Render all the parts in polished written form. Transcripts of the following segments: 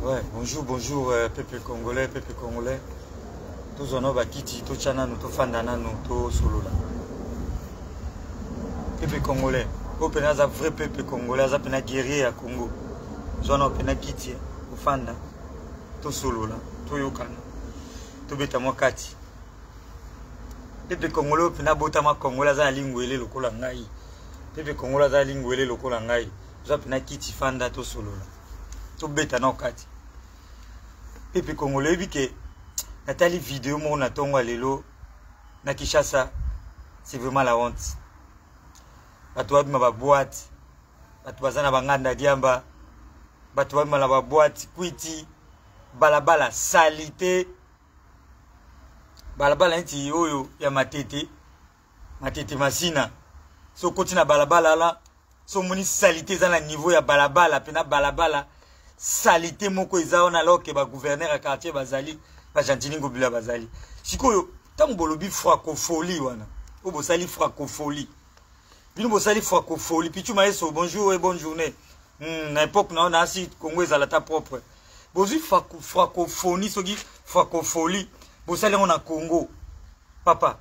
Ouais, bonjour, peuple congolais. Tous on va quitter, tous chana nous, tous fandana nous, tous solo là. Peuple congolais, au pénal un vrai peuple congolais, ça pénal guerrier à Congo. J'en ai pénal quitter, au fanda, tous solo là, tous yokana, tous bêta moi kati. Peuple congolais, au pénal botama congolais, ça lingouélé le kolangai. Peuple congolais, ça lingouélé le kolangai. Ça pénal quitter fanda, tous solo là. Tout bêta non kati. Peuple congolais, vu que Nathalie vidéo mon atongo lelo na Kinshasa, c'est vraiment la honte. Batu wapi ma boîte, batu bazana banganda diamba, batu wapi ma boîte kwiti, balabala salité, balabala nti oyo ya matete masina. So continue balabala la, so moni salité za na niveau ya balabala, pena balabala salité moko ezao na loke ba gouverneur à quartier bazali. Gentini Ngobila bazali. Sikoyo, tant bolobi francophonie wana. O bosali francophonie. Bino bosali francophonie. Pichu maeso bonjour et bonne journée. Na époque na on a si Congo ezalata propre. Bozu francophonie soki francophonie. Bosali on a Congo. Papa,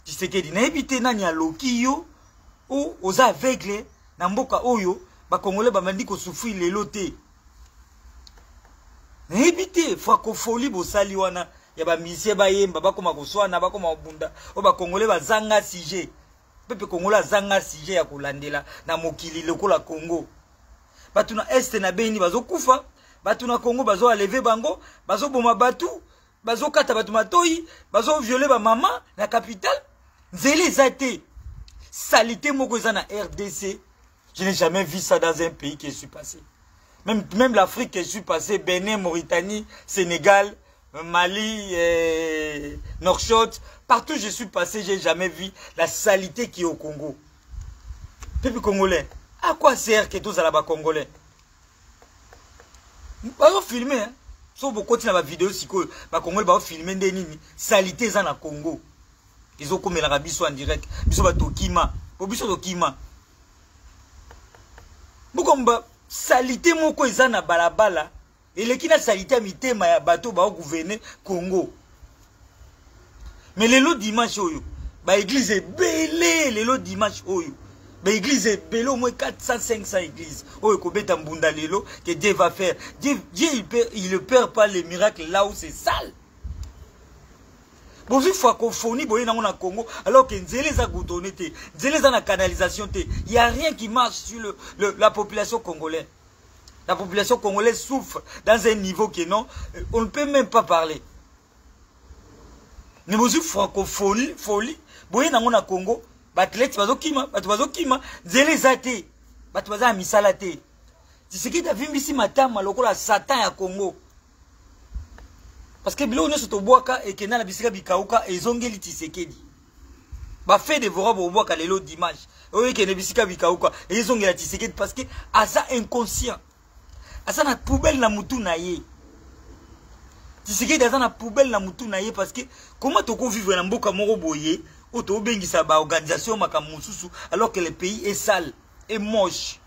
Tshisekedi na ebité nani aloki yo o oza aveugle na mboka oyo ba congolais ba mandi ko souffrir lelo te. Évitez francophonie bosali wana ya ba misie ba yemba bakoma koswana bakoma obunda o ba congolais bazanga sujet pepe congolais azanga sujet ya kolandela na mokili lokola Congo batu na este na beni bazokufa batu na Congo bazo alever bango bazo boma batu bazo kata batu matoi bazo violer ba mama na capitale nzeli zate salité moko za na RDC. Je n'ai jamais vu ça dans un pays qui est passé. Même l'Afrique que je suis passé, Bénin, Mauritanie, Sénégal, Mali, Nouakchott, partout où je suis passé, j'ai jamais vu la salité qui est au Congo. Peuple congolais, à quoi sert que tous à la congolais? Pas filmer, hein. Sauf beaucoup de vidéos, si que les Congolais vont filmer des nini, salité dans le Congo. Ils ont comme l'Arabie soit en direct, ils sont Tokima, ils sont Tokima. Beaucoup salité moko eza na balabala eleki na salité mitema ya bato ba gouverner Congo. Mais lelo dimanche oyo ba église belé lelo dimanche oyo ba église belé au moins 400-500 églises oyo ko beta mbunda lelo que Dieu va faire. Dieu il ne perd pas les miracles là où c'est sale. Bonjour francophonie boye na Congo alors que nzele za goudonné te nzele za na canalisation te, il y a rien qui marche sur la population congolaise. La population congolaise souffre dans un niveau que non, on ne peut même pas parler. Mais bonjour francophonie folie boye na Congo batlet bazokima batu bazokima nzele za te batu baza misala te. Tshisekedi avimbisi matama lokola Satan ya Congo. Parce que bilo nyoso to boaka et que na la bisika bikauka ezongeli Tshisekedi. Ba fait de vora bo boaka lelo dimanche. Oye que ne bisika bikauka ezongela Tshisekedi parce que asa inconscient. Asa na poubelle na mutu na ye. Tshisekedi asa na poubelle na mutu na ye parce que comment toko vivre na mboka moko boye o to bengisa ba organisation makamususu alors que le pays est sale et moche.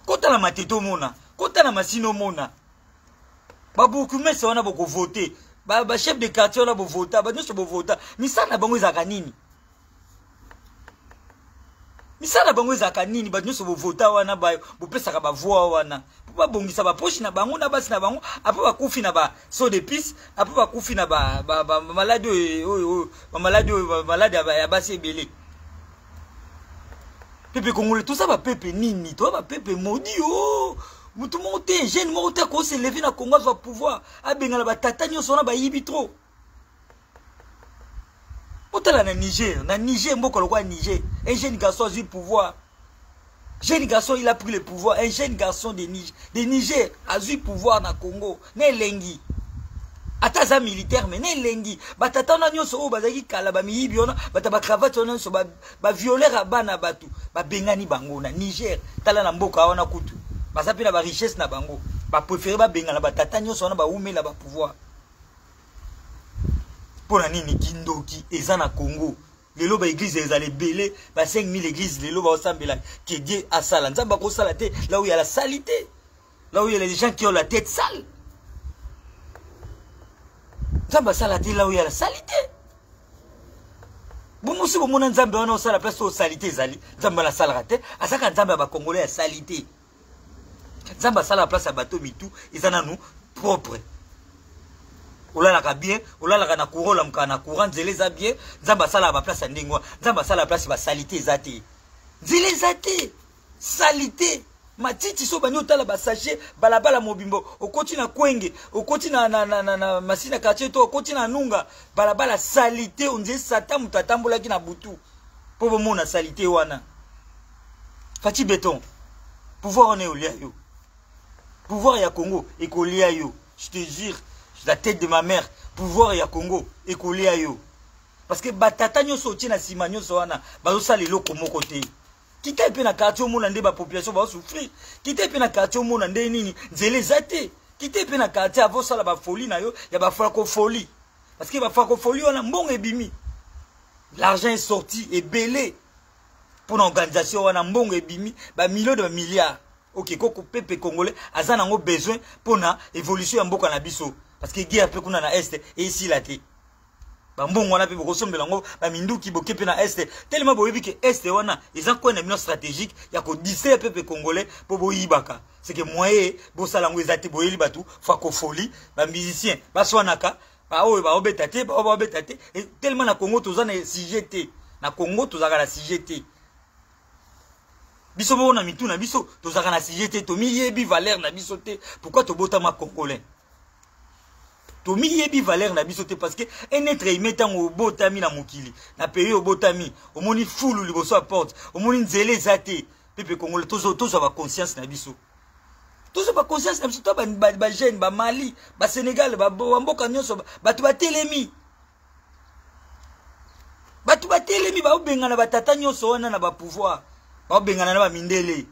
Kota la mateto mona Kota na masino mona. Ba beaucoup mais ça on a beaucoup voté. Ba chef de quartier on a beaucoup voté. Ba nous beaucoup voté. Mais ça na bango ezaka nini? Mais ça na bango ezaka nini? Ba nous beaucoup voté wana ba bopesa ka ba voix wana. Ba bongisa ba poche na bango na basi na bango. Après ba kufi na ba so de piste. Après ba kufi na ba malade malade ya basi ebele. Pepe congolais tout ça ba pepe nini? Toi ba pepe maudit oh. Tout le monde est jeune, tout le monde se lever dans le Congo va pouvoir. Ah ben la batata ni on s'en a baïbi trop. Autant là dans Niger, beaucoup le Niger, un jeune garçon a eu le pouvoir. Jeune garçon il a pris le pouvoir, un jeune garçon de Niger a eu le pouvoir dans le Congo. Ne lengi. Ataza militaire mais ne lengi. Batata na nyo so bazaki kala ba miyibi ona, bataba cravate ona so ba violer abana batu, ba bengani bango na Niger, tala na mboka wana kutu. Parce que la richesse na bango, ba préférer ba benga na ba tatanyo sona ba ume la ba pouvoir. Pour la nini kindoki eza na Congo. Les lots, l'église, ils allaient belé, 5000 églises, les lots, va ensemble, que Dieu a sale. Nzamba ko salate, là où il y a la salité. Là où il y a les gens qui ont la tête sale. Nzamba salate, là où il y a la salité. Bon, aussi, bon, mon Nzamba, on a la place où salité, zali. Nzamba la salate, à ça, quand Nzamba va congolais, la salité. Nzamba sala la place à bateau, mitou, ils en ont nous propres. Olalaka bien, olalaka na courant, na courant, nzeleza bien, nzamba sala ba place ndengwa, nzamba sala la place ba salité zate. Nzeleza te, salité. Matiti so bani otala ba sachet, balabala mobimbo, okoti na kwenge, okoti na masina kacheto, okoti na nunga, balabala salité, onze sata mutatambola ki na butu. Pour mon na salité wana. Fati béton. Pouvoir on est au lia yo. Pouvoir ya Congo, et kolia yo. Je te jure. La tête de ma mère, pouvoir ya Congo, écolé à yo. Parce que batata nyo soti na sima nyo soana, bazo sali loko moko te. Kita pe na quartier mo na nde ba population ba souffrir. Kita pe na quartier mo na nde nini, nzele zate. Kita pe na quartier avo sala ba folie na yo, ya ba francofolie. Parce que ba francofolie on a mbongo ebimi. L'argent est sorti et belé. Pour l'organisation on a mbongo ebimi, ba millions de milliards. OK, koko pepe congolais, azana ngo besoin pour na évolution ya mboka na biso. Parce que guerre peut qu'on a na est et ici la té. Bambon wana pe bokosombe lango ba minduki bokepe na est tellement boyebi que est wana ils ont quoi une mission stratégique ya ko distraire peuple congolais pour boyibaka. C'est que moyen bo salango ezate boyeli batu fakofoli ba musicien ba swanaka ba o ba obetate ba obetate et tellement na Congo tozana CGT na Congo tozaka la CGT. Biso bo na mitu na biso tozaka na CGT to miyebi valeur na biso te pourquoi to botama congolais. Tomi yebi valeur na biso te parce que un être humain tant au botami na mokili na pays au botami au moni fulu liboso porte au moni nzele zate pepe congolais tozo ba conscience na biso tozo ba conscience na biso to ba jeune ba Mali ba Sénégal ba mboka nyonso batu ba telemi ba obengana ba tata nyonso wana na ba pouvoir ba obengana na ba mindele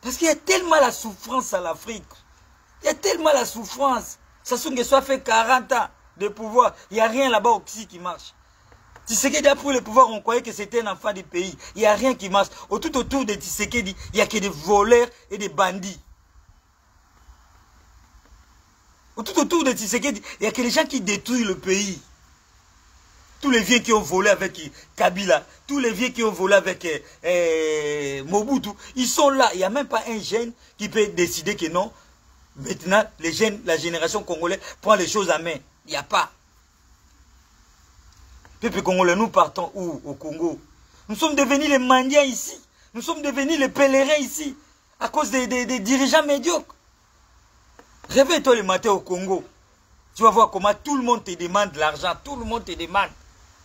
parce qu'il y a tellement la souffrance à l'Afrique, il y a tellement la souffrance. Ça soit fait 40 ans de pouvoir. Il n'y a rien là-bas aussi qui marche. Tshisekedi a pris le pouvoir, on croyait que c'était un enfant du pays. Il n'y a rien qui marche. Tout autour de Tshisekedi, il n'y a que des voleurs et des bandits. Tout autour de Tshisekedi, il n'y a que des gens qui détruisent le pays. Tous les vieux qui ont volé avec Kabila, tous les vieux qui ont volé avec Mobutu, ils sont là. Il n'y a même pas un jeune qui peut décider que non. Maintenant, les jeunes, la génération congolaise prend les choses à main. Il n'y a pas. Peuple congolais, nous partons où? Au Congo. Nous sommes devenus les mendiants ici. Nous sommes devenus les pèlerins ici. À cause des dirigeants médiocres. Réveille-toi le matin au Congo. Tu vas voir comment tout le monde te demande de l'argent. Tout le monde te demande.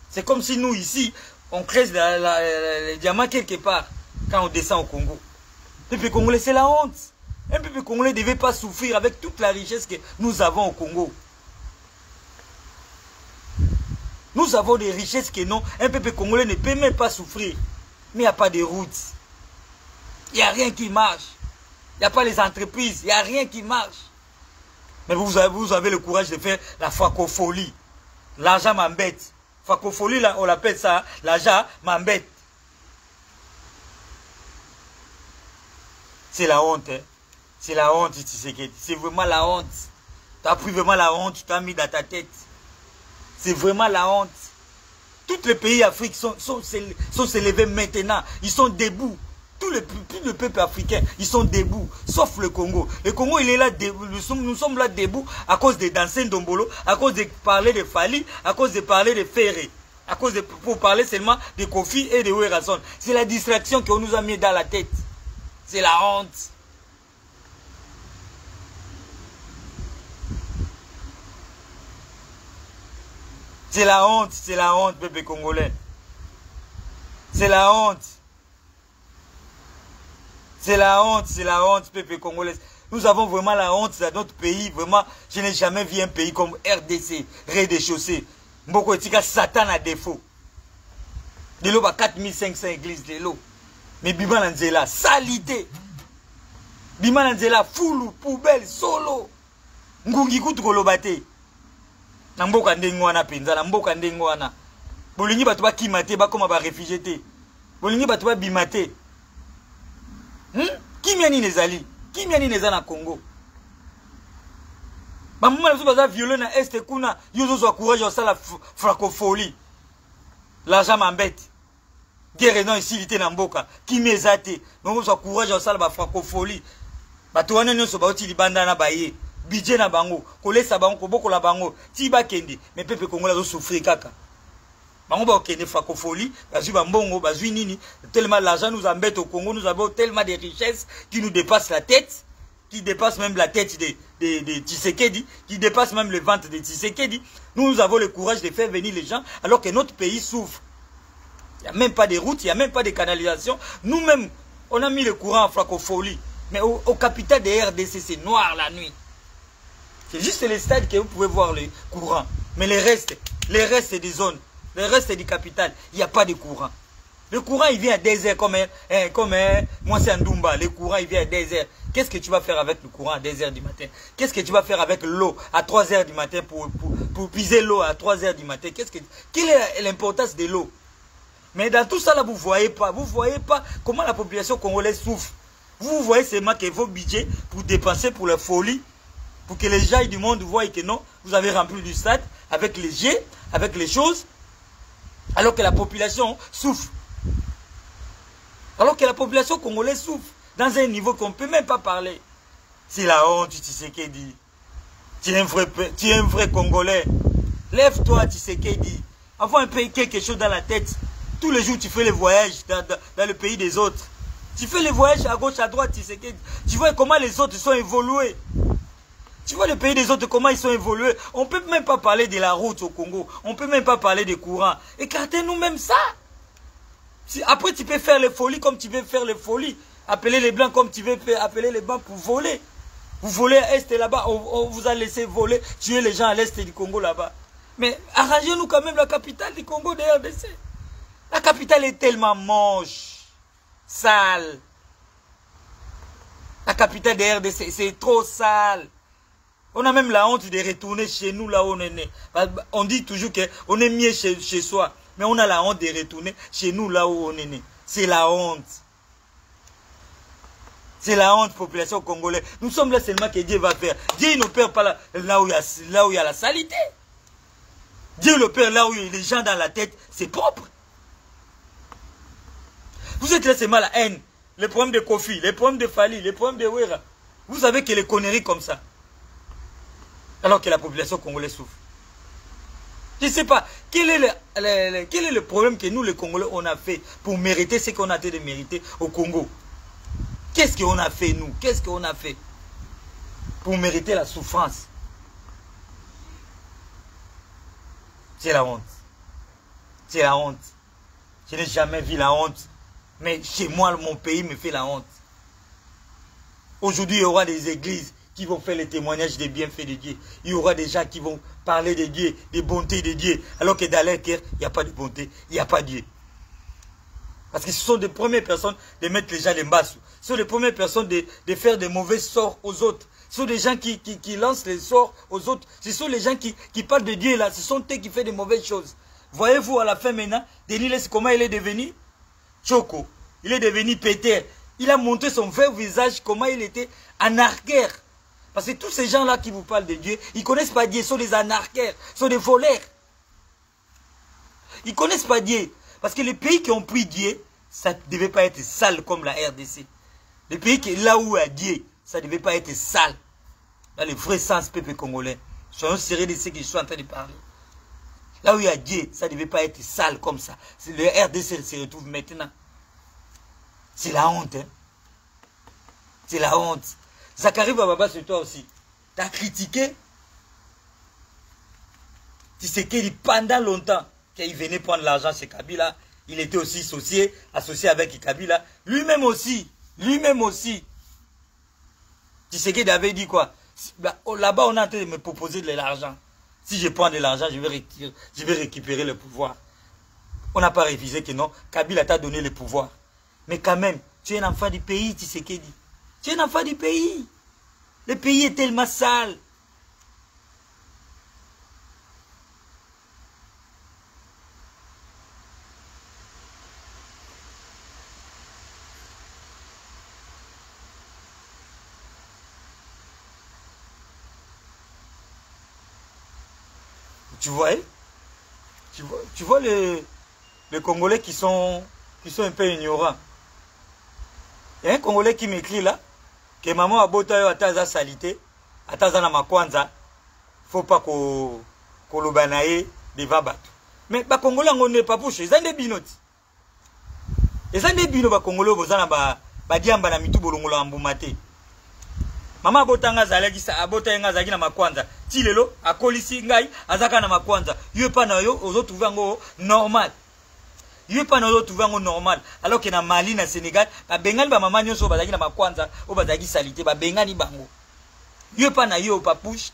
C'est comme si nous ici, on crée les diamants quelque part. Quand on descend au Congo. Peuple congolais, c'est la honte. Un peuple congolais ne devait pas souffrir avec toute la richesse que nous avons au Congo. Nous avons des richesses que non, un peuple congolais ne peut même pas souffrir. Mais il n'y a pas de routes. Il n'y a rien qui marche. Il n'y a pas les entreprises. Il n'y a rien qui marche. Mais vous avez le courage de faire la francophonie. L'argent m'embête. Francophonie, là, on l'appelle ça, l'argent m'embête. C'est la honte, hein. C'est la honte, c'est vraiment la honte. Tu as pris vraiment la honte, tu t'as mis dans ta tête. C'est vraiment la honte. Tous les pays d'Afrique sont s'élevés maintenant. Ils sont debout. Tous les peuples africains, ils sont debout. Sauf le Congo. Le Congo, il est là, nous sommes là debout à cause de danser Ndombolo, à cause de parler de Fali, à cause de parler de Ferré. À cause de, pour parler seulement de Kofi et de Werason. C'est la distraction qu'on nous a mis dans la tête. C'est la honte. C'est la honte, peuple congolais. C'est la honte. C'est la honte, peuple congolais. Nous avons vraiment la honte dans notre pays. Vraiment, je n'ai jamais vu un pays comme RDC, rez-de-chaussée. Mboko etika Satan à défaut. De l'eau, 4500 églises de l'eau. Mais Bima Nanzela, salité. Bima Nanzela, foulou, poubelle, solo. Ngungi kutu kolobate. Namboka ndengwana penza, namboka ndengwana. Bolingi batuba kimate, ba koma ba réfugié te. Bolingi batuba bimate. Kimia ni nezali? Kimia ni neza na Congo? Ba mama na baza violé na Est kuna, yozo zo courage au sala francophonie. L'argent m'embête. Guerre non ici na mboka. Kimia ezate. Non zo courage au sala ba francophonie. Bato wana nyonso ba oti libanda na baye. Budget na bango, kolesa bango, koboko la bango, ti ba kende, mais peuple congolais zo souffrir kaka. Bango ba kende francophonie, bazui ba mbongo, bazui nini, tellement l'argent nous embête au Congo, nous avons tellement de richesses qui nous dépassent la tête, qui dépassent même la tête de Tshisekedi, qui dépassent même le ventre de Tshisekedi. Nous avons le courage de faire venir les gens alors que notre pays souffre. Il n'y a même pas de routes, il n'y a même pas de canalisation. Nous-mêmes, on a mis le courant en francophonie, mais au capital des RDC, c'est noir la nuit. C'est juste les stades que vous pouvez voir le courant. Mais les restes des zones, les restes du capital, il n'y a pas de courant. Le courant, il vient à des heures comme moi c'est Ndoumba. Le courant, il vient à des heures. Qu'est-ce que tu vas faire avec le courant à 2 heures du matin? Qu'est-ce que tu vas faire avec l'eau à 3 heures du matin pour puiser l'eau à 3 heures du matin? Quelle est l'importance de l'eau? Mais dans tout ça, là, vous ne voyez pas comment la population congolaise souffre. Vous voyez seulement que vos budgets pour dépenser pour la folie, pour que les gens du monde voient que non, vous avez rempli du stade avec les jets, avec les choses, alors que la population souffre. Alors que la population congolaise souffre, dans un niveau qu'on ne peut même pas parler. C'est la honte, Tshisekedi. Tu es un vrai Congolais. Lève-toi, Tshisekedi. Avoir un peu quelque chose dans la tête. Tous les jours, tu fais les voyages dans le pays des autres. Tu fais les voyages à gauche, à droite, Tshisekedi. Tu vois comment les autres sont évolués. Tu vois le pays des autres, comment ils sont évolués. On ne peut même pas parler de la route au Congo. On ne peut même pas parler des courants. Écartez-nous même ça. Après, tu peux faire les folies comme tu veux faire les folies. Appeler les blancs comme tu veux appeler les blancs pour voler. Vous volez à l'Est là-bas, on vous a laissé voler, tuer les gens à l'Est du Congo là-bas. Mais arrangez-nous quand même la capitale du Congo de RDC. La capitale est tellement moche, sale. La capitale de RDC, c'est trop sale. On a même la honte de retourner chez nous là où on est né. On dit toujours qu'on est mieux chez soi. Mais on a la honte de retourner chez nous là où on est né. C'est la honte. C'est la honte, population congolaise. Nous sommes là seulement que Dieu va faire. Dieu n'opère pas là où il y a la saleté. Dieu l'opère là où il y a les gens dans la tête. C'est propre. Vous êtes là seulement la haine. Les problèmes de Kofi, les problèmes de Fali, les problèmes de Wera. Vous savez que les conneries comme ça. Alors que la population congolaise souffre. Je ne sais pas, quel est le problème que nous, les Congolais, on a fait pour mériter ce qu'on a été de mériter au Congo? Qu'est-ce qu'on a fait, nous? Qu'est-ce qu'on a fait pour mériter la souffrance? C'est la honte. C'est la honte. Je n'ai jamais vu la honte. Mais chez moi, mon pays me fait la honte. Aujourd'hui, il y aura des églises qui vont faire les témoignages des bienfaits de Dieu. Il y aura des gens qui vont parler de Dieu, des bontés de Dieu. Alors que dans leur cœur, il n'y a pas de bonté, il n'y a pas de Dieu. Parce que ce sont des premières personnes de mettre les gens les masses. Ce sont les premières personnes de faire des mauvais sorts aux autres. Ce sont des gens qui lancent les sorts aux autres. Ce sont les gens qui parlent de Dieu là. Ce sont eux qui font des mauvaises choses. Voyez-vous à la fin maintenant, Denis Laissé, comment il est devenu? Choco. Il est devenu Péter. Il a montré son vrai visage, comment il était anarchaire. Parce que tous ces gens-là qui vous parlent de Dieu, ils ne connaissent pas Dieu, ils sont des anarchaires, ils sont des voleurs. Ils ne connaissent pas Dieu. Parce que les pays qui ont pris Dieu, ça ne devait pas être sale comme la RDC. Les pays qui, là où il y a Dieu, ça ne devait pas être sale. Dans le vrai sens, peuple congolais. Soyons sérieux de ce que je suis en train de parler. Là où il y a Dieu, ça ne devait pas être sale comme ça. Le RDC se retrouve maintenant. C'est la honte. Hein? C'est la honte. Zachary Bababa, c'est toi aussi. Tu as critiqué. Tu sais qu'il pendant longtemps qu'il venait prendre l'argent chez Kabila, il était aussi associé avec Kabila. Lui-même aussi. Lui-même aussi. Tu sais qu'il avait dit quoi? Là-bas, on est en train de me proposer de l'argent. Si je prends de l'argent, je vais récupérer le pouvoir. On n'a pas révisé que non. Kabila t'a donné le pouvoir. Mais quand même, tu es un enfant du pays, tu sais qu'il dit. Tu es un enfant du pays. Le pays est tellement sale. Tu vois, hein? Tu vois les Congolais qui sont un peu ignorants. Il y a un Congolais qui m'écrit là, que maman a bota yo ataza salité, ataza na makwanza, faut pas ko lobanaye devant bato. Mais ba Congolais on n'est pas pouche, ils ont des binoti. Ils ont des bino ba Congolais bozana ba diamba na mitu bolongola mbumate. Mama botanga zalaki sa abota nga zaki na makwanza. Ti lelo akolisi ngai azaka na makwanza. Yo pa na yo ozo trouver ngo normal. Yo pa na ozo trouver ngo normal. Alors que na Mali na Sénégal, ba bengani ba mama nyonso bazaki na makwanza, o bazaki salité ba bengani bango. Yo pa na yo pa push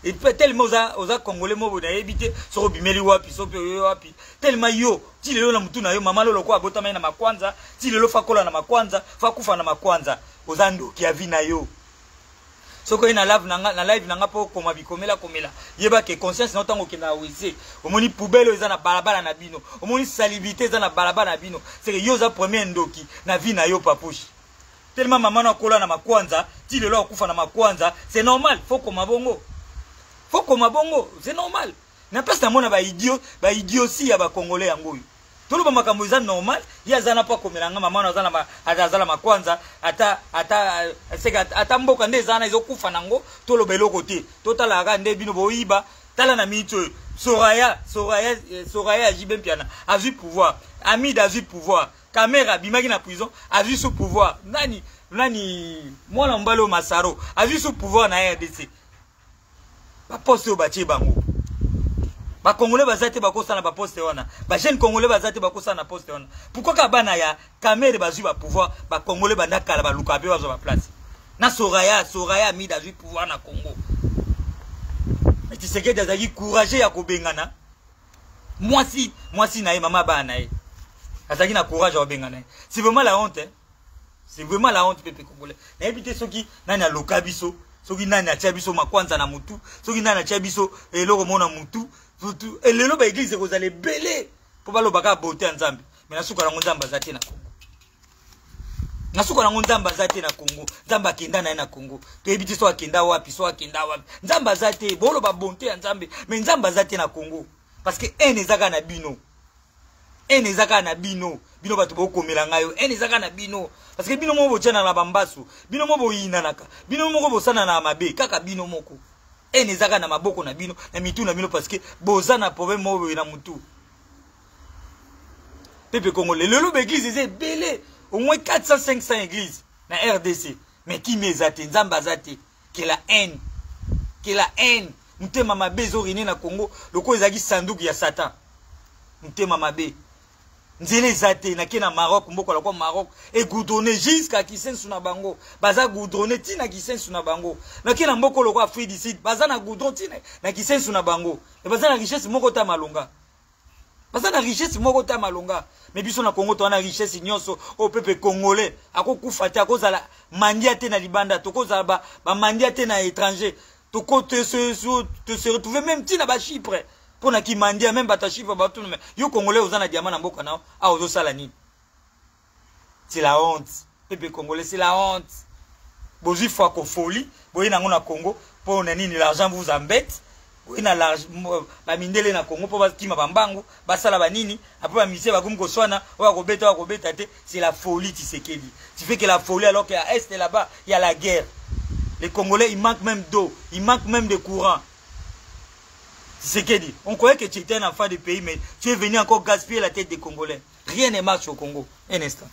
et tellement oza congolais mo bona ebité so bimeli wapi so pe wapi. Tellement yo ti lelo na mutu na yo mama lolo ko abota na makwanza, ti lelo fa kola na makwanza, fa kufa na makwanza. Oza ndo ki avi na yo. Soko na live nanga po koma bikomela komela yeba ke conscience na tango ke na wese omoni poubelle eza na balabala na bino omoni salivité eza na balabala na bino c'est que yo za premier ndoki na vie na yo papushi tellement maman na kola na makwanza ti lelo akufa na makwanza c'est normal faut koma bongo c'est normal na place na mona ba idiotie ya ba congolais yango tolo ba makambo eza normal ya zana pa komelanga mama na zana azala makwanza ata mboka nde zana izokufa nango tolo beloko te totala ka nde bino boyiba tala na mito Soraya a jibem piana a vu pouvoir Amid a vu pouvoir Kamera bimaki na prison a vu ce pouvoir nani mwana mbalo Masaro a vu ce pouvoir na RDC ba poste au batie bango. Ba Congolais bazate bakosa na ba poste wana. Ba jeune Congolais bazate bakosa na poste wana. Pourquoi ka bana ya Kamere bazui ba pouvoir ba Congolais banda kala ba luka be bazo ba place. Na Soraya mi da pouvoir na Congo. Mais tu sais que dazaki courageux ya ko bengana. Moi si na mama ba na. Azaki na courage ya bengana. C'est vraiment la honte hein. C'est vraiment la honte peuple congolais. Na ebité soki nani aloka biso, soki nani atia biso makwanza na mutu, soki nani atia biso eloko mona mutu. Et le loba église vous allez belé pour pas le baga beauté en Zambie. Mais na suka na nzamba zate na Congo. Na suka na nzamba zate na Congo. Nzamba kenda na Congo. To ebiti so akenda wapi. Nzamba zate bolo ba bonté en Zambie. Mais nzamba zate na Congo. Parce que ezaka na bino. Ezaka na bino. Bino bato boko melanga yo. Ezaka na bino. Parce que bino mo bo tshana na bambasu. Bino mo bo yinanaka. Bino mo bo sana na mabe. Kaka bino moko. Ezaka na maboko na bino na mitu na bino parce que boza na problème mo na mutu. Pepe Congolais le lobe église est belé au moins 400-500 églises na RDC mais qui mezate nzamba zate que la haine mutema mabe zo rine na Congo loko ezaki sanduku ya Satan mutema mabe nzele zate na kena Maroc mboko la kwa Maroc et goudronné jusqu'à Kisensu na bango baza goudronné tina Kisensu na bango na kena mboko loko Afrique du Sud baza na goudron tina na Kisensu na bango et baza na richesse moko ta malonga mais biso na Congo to na richesse nyonso au peuple congolais akokufa te akozala mandia te na libanda tokozala ba mandia te na étranger te se retrouver même tina ba Chypre pour na ki mandia même bata Chypre ba tout mais yo congolais ozana diamant na mboka na a ozo sala ni c'est la honte peuple congolais c'est la honte bozui fois ko folie boye na ngona Congo pour na nini l'argent vous embête boye na la mindele na Congo pour bakima bambangu basala banini après ba mise bakum ko swana wa ko beta te c'est la folie Tshisekedi tu fais que la folie alors qu'à est là-bas il y a la guerre. Les Congolais il manque même d'eau, il manque même de courant. Tshisekedi, on croyait que tu étais un enfant du pays, mais tu es venu encore gaspiller la tête des Congolais. Rien ne marche au Congo. Un instant.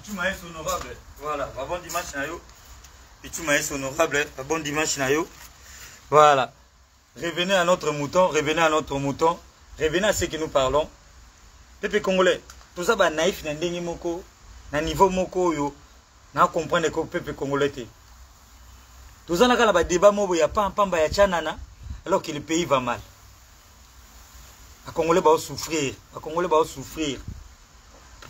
Pichou Maes honorable. Voilà, bon dimanche nayo. Pichou Maes honorable, bon dimanche nayo. Voilà. Revenez à notre mouton, revenez à notre mouton. Revenez à ce que nous parlons. Peuple congolais, tout ça va naïf na ndenge moko, na niveau moko yo, na comprendre que peuple congolais te. Tout ça na kala ba débat mobo ya pamba ya chanana alors que le pays va mal. Les Congolais vont souffrir, les Congolais vont souffrir.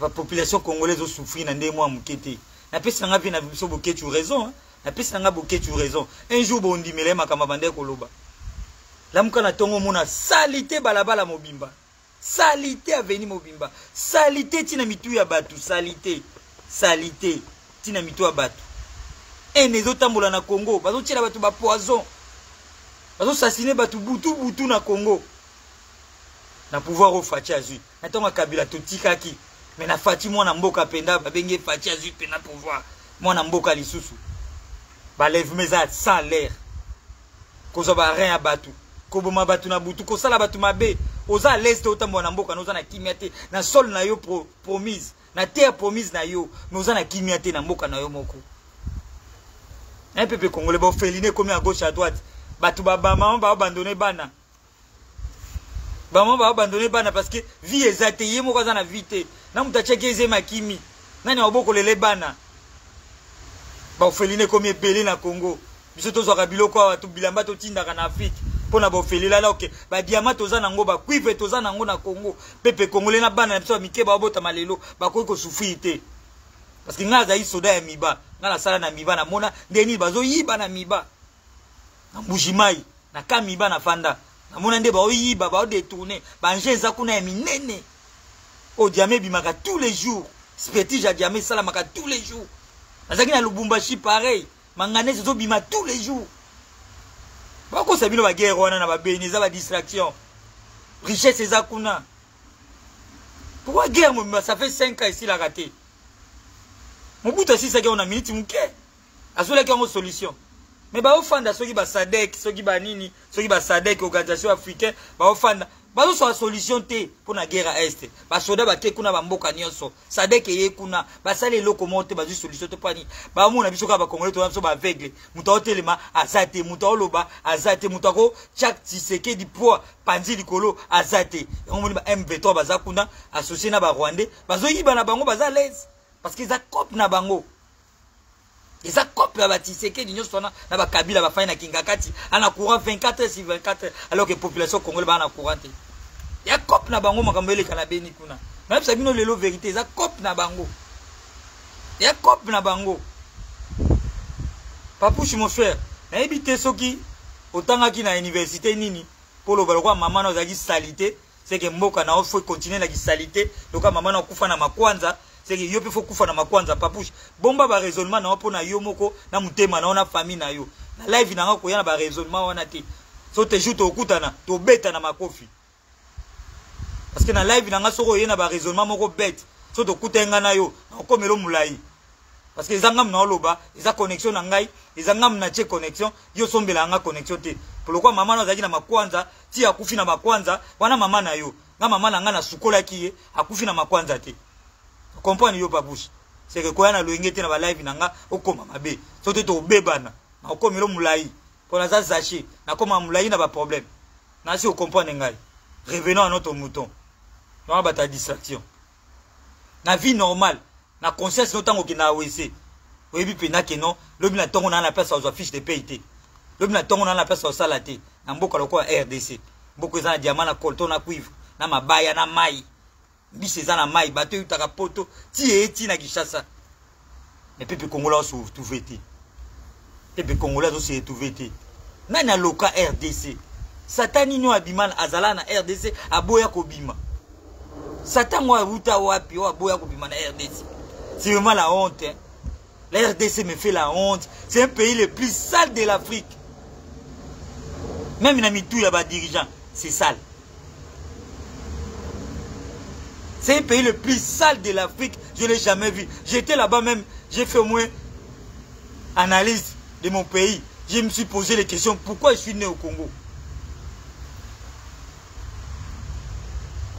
La population congolaise va souffrir dans des mois mukete. Na pesi nga vi na biso boke tu raison, na pesi nga boke tu raison. Un jour bon ndimele makamba bande koloba. La muka na tongo mona salité balabala mobimba. Salité aveni mobimba. Salité tina mitu ya batu, salité. Salité tina mitu ya batu. Et les autres tambola na Congo, bazo tira batu ba poison. Bazo assassiner batu butu na Congo. Na pouvoir au Fati Azui. Natonga Kabila totikaki. Mais na Fati mwana mboka penda babenge Fati Azui pena pouvoir. Mwana mboka lisusu. Ba lève meza sans l'air. Kozo ba rien à batu. Koboma batu na butu ko sala batu mabe. Oza l'est otambo na mboka noza na kimiate na sol na yo promise. Na terre promise na yo. Noza na kimiate na mboka na yo moko. Un peuple congolais ba féliné comme à gauche à droite. Batu ba maman ba abandonner bana. Maman va abandonner bana parce que vie ezate yemo kwa na vite na mutacheke eze makimi nani waboko lele bana ba ofeline comme belé na Congo biso to zwa biloko watu bilamba to tindaka na Afrique pona ba ofelila la OK ba diamant toza nango ba cuivre toza nango na Congo pepe congolais na bana na biso mike ba bota malelo ba ko souffrir te parce que nga za isoda ya miba nga la sala na miba na mona ndeni bazo yiba na miba na mbujimai na kamiba na fanda. Namona nde ba oyiba ba détourner ba njeza kuna ya minene o diamé bimaka tous les jours spétige ya diamé sala maka tous les jours azaki na Lubumbashi pareil manganese zo bima tous les jours ba ko sabino ba guerre wana na ba beniza ba distraction richesse za kuna pourquoi guerre mo ça fait 5 ans ici la raté Mobutu si ça on a minute muke azola ki ngo solution. Mais ba ofanda soki ba SADC soki ba nini soki ba SADC organisation africaine ba ofanda ba so solution te pour na guerre à est ba soda ba te kuna ba mboka nyonso SADC ye kuna ba sale lokomote ba solution te pani ba mona biso ka ba congolais to so ba aveugle muta hotelema azate muta oloba azate muta ko chaque tiseke di poids panzi likolo azate on moni ba M23 ba za kuna associé na ba rwandais ba zo yiba na bango ba za l'aise parce qu'ils a cop na bango. Et ça coupe la bâtisse que l'Union soit na ba Kabila ba faina kingakati ana courant 24 heures sur 24 heures alors que la population congolaise ba na courant. Il y a coupe na bango makambele kana beni kuna. Même ça bino lelo vérité ça coupe na bango. Il y a coupe na bango. Papouche mon frère, na ebité soki otanga ki na université nini pour le balwa maman na zaki salité, c'est que mboka na faut continuer na ki salité, donc maman na kufa na makwanza. C'est que yo pe faut kufa na makwanza papouche bomba ba raisonnement na opona yo moko na mutema na ona famille na yo na live na ngako yana ba raisonnement wana te so te joute okutana to beta na makofi parce que na live na ngaso ko yana ba raisonnement moko bête so to kutenga na yo na komelo mulai parce que ezangam na oloba eza connexion na ngai ezangam na che connexion yo sombela nga connexion te pourquoi maman na zaki na makwanza ti akufi na makwanza wana mama na yo nga mama na nga na sukola kiye akufi na makwanza te. Comprendre yo papouche c'est que quoi na loingete na ba live nanga okoma mabe sote to bebana na okomelo mulai pour na zazaché na koma mulai na ba problème na si o comprendre ngai revenons à notre mouton on va ta distraction na vie normale na conscience notango ki na wese oyebi pena ke non lobi na tongo na place aux fiches de paye lobi na tongo na place au salate na mboka lokwa RDC mboka za na diamant na colton na cuivre na mabaya na mai bise za na mai bato yutaka poto ti eti na Kinshasa mais peuple congolais se trouver te peuple congolais se trouver te nani aloka RDC satani no abimana azala na RDC aboya kobima satan wa ruta wapi wa aboya kobima na RDC c'est vraiment la honte hein? La RDC me fait la honte c'est un pays le plus sale de l'Afrique même na mitou ya ba dirigeant c'est sale. C'est un pays le plus sale de l'Afrique. Je ne l'ai jamais vu. J'étais là-bas même. J'ai fait au moins analyse de mon pays. Je me suis posé les questions. Pourquoi je suis né au Congo?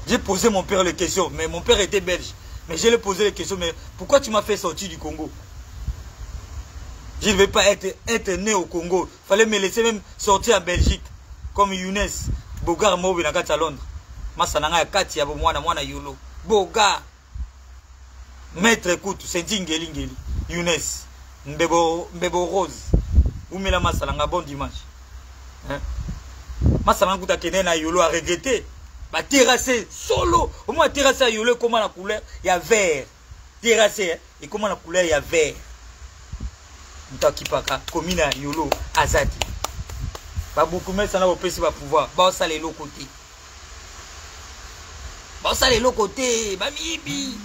J'ai posé mon père les questions. Mais mon père était belge. Mais je lui ai posé les questions, mais pourquoi tu m'as fait sortir du Congo? Je ne vais pas être né au Congo. Il fallait me laisser même sortir en Belgique. Comme Younes. Bogar Mobi na kati à Londres. Masananga ya kati ya mwana yolo. Bogar. Maître écoute, c'est Ngeli. Younes. Mbebo Rose. Oumela Masananga, bon dimanche. Hein? Masananga kuta kene na yolo a regretté. Bah terrassé solo. Au moins terrassé à yolo comment la couleur? Il y a vert. Terrassé, hein? Et comment la couleur? Il y a vert. Mtakipaka komina yolo azati ba beaucoup mais ça na opesi ba pouvoir ba ça les lots côté ba mibi